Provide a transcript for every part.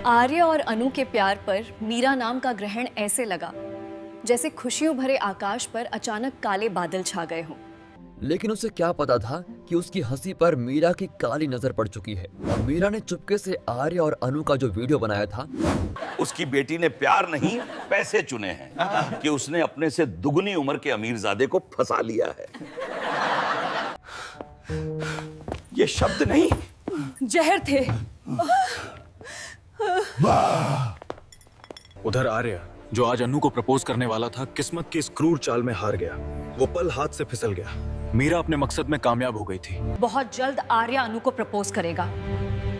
आर्य और अनु के प्यार पर मीरा नाम का ग्रहण ऐसे लगा जैसे खुशियों भरे आकाश पर अचानक काले बादल छा गए हों। लेकिन उसे क्या पता था कि उसकी हंसी पर मीरा की काली नजर पड़ चुकी है। मीरा ने चुपके से आर्य और अनु का जो वीडियो बनाया था, उसकी बेटी ने प्यार नहीं पैसे चुने हैं कि उसने अपने से दुगनी उम्र के अमीरजादे को फंसा लिया है। ये शब्द नहीं, जहर थे। उधर आर्य जो आज अनु को प्रपोज करने वाला था, किस्मत की इस क्रूर चाल में हार गया। वो पल हाथ से फिसल गया। मीरा अपने मकसद में कामयाब हो गई थी। बहुत जल्द आर्य अनु को प्रपोज करेगा,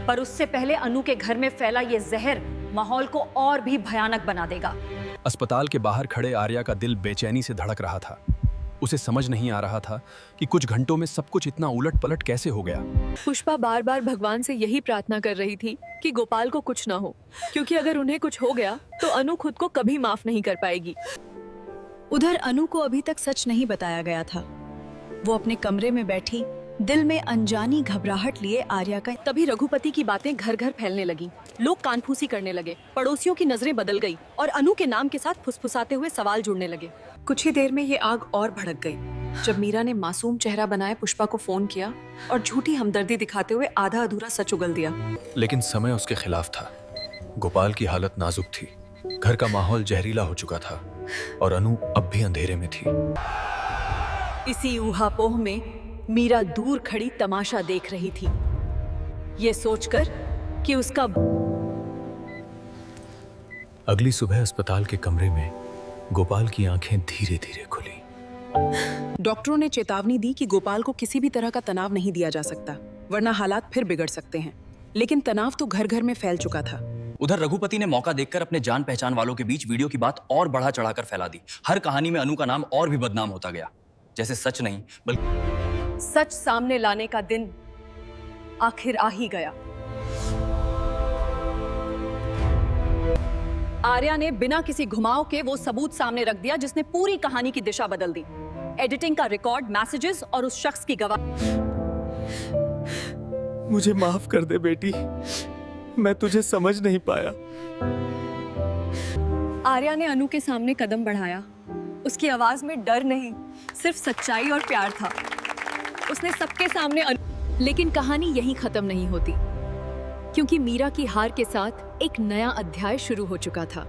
पर उससे पहले अनु के घर में फैला ये जहर माहौल को और भी भयानक बना देगा। अस्पताल के बाहर खड़े आर्या का दिल बेचैनी से धड़क रहा था। उसे समझ नहीं आ रहा था कि कुछ घंटों में सब कुछ इतना उलट पलट कैसे हो गया। पुष्पा बार बार भगवान से यही प्रार्थना कर रही थी कि गोपाल को कुछ ना हो, क्योंकि अगर उन्हें कुछ हो गया तो अनु खुद को कभी माफ नहीं कर पाएगी। उधर अनु को अभी तक सच नहीं बताया गया था। वो अपने कमरे में बैठी दिल में अनजानी घबराहट लिए आर्या का। तभी रघुपति की बातें घर घर फैलने लगी। लोग कानफूसी करने लगे, पड़ोसियों की नजरें बदल गई और अनु के नाम के साथ फुसफुसाते हुए सवाल जुड़ने लगे। कुछ ही देर में ये आग और भड़क गई जब मीरा ने मासूम चेहरा बनाए पुष्पा को फोन किया और झूठी हमदर्दी दिखाते हुए आधा अधूरा सच उगल दिया। लेकिन समय उसके खिलाफ था। गोपाल की हालत नाजुक थी, घर का माहौल जहरीला हो चुका था और अनु अब भी अंधेरे में थी। इसी ऊहापोह में मीरा दूर खड़ी तमाशा देख रही थी, ये सोचकर कि उसका। अगली सुबह अस्पताल के कमरे में गोपाल की आंखें धीरे धीरे खुली। डॉक्टरों ने चेतावनी दी कि गोपाल को किसी भी तरह का तनाव नहीं दिया जा सकता, वरना हालात फिर बिगड़ सकते हैं। लेकिन तनाव तो घर घर में फैल चुका था। उधर रघुपति ने मौका देखकर अपने जान पहचान वालों के बीच वीडियो की बात और बढ़ा चढ़ाकर फैला दी। हर कहानी में अनु का नाम और भी बदनाम होता गया, जैसे सच नहीं बल्कि सच सामने लाने का दिन आखिर आ ही गया। आर्या ने बिना किसी घुमाव के वो सबूत सामने रख दिया जिसने पूरी कहानी की दिशा बदल दी। एडिटिंग का रिकॉर्ड, मैसेजेस और उस शख्स की गवाह। मुझे माफ कर दे बेटी, मैं तुझे समझ नहीं पाया। आर्या ने अनु के सामने कदम बढ़ाया। उसकी आवाज में डर नहीं, सिर्फ सच्चाई और प्यार था। उसने सबके सामने लेकिन कहानी यहीं खत्म नहीं होती, क्योंकि मीरा की हार के साथ एक नया अध्याय शुरू हो चुका था।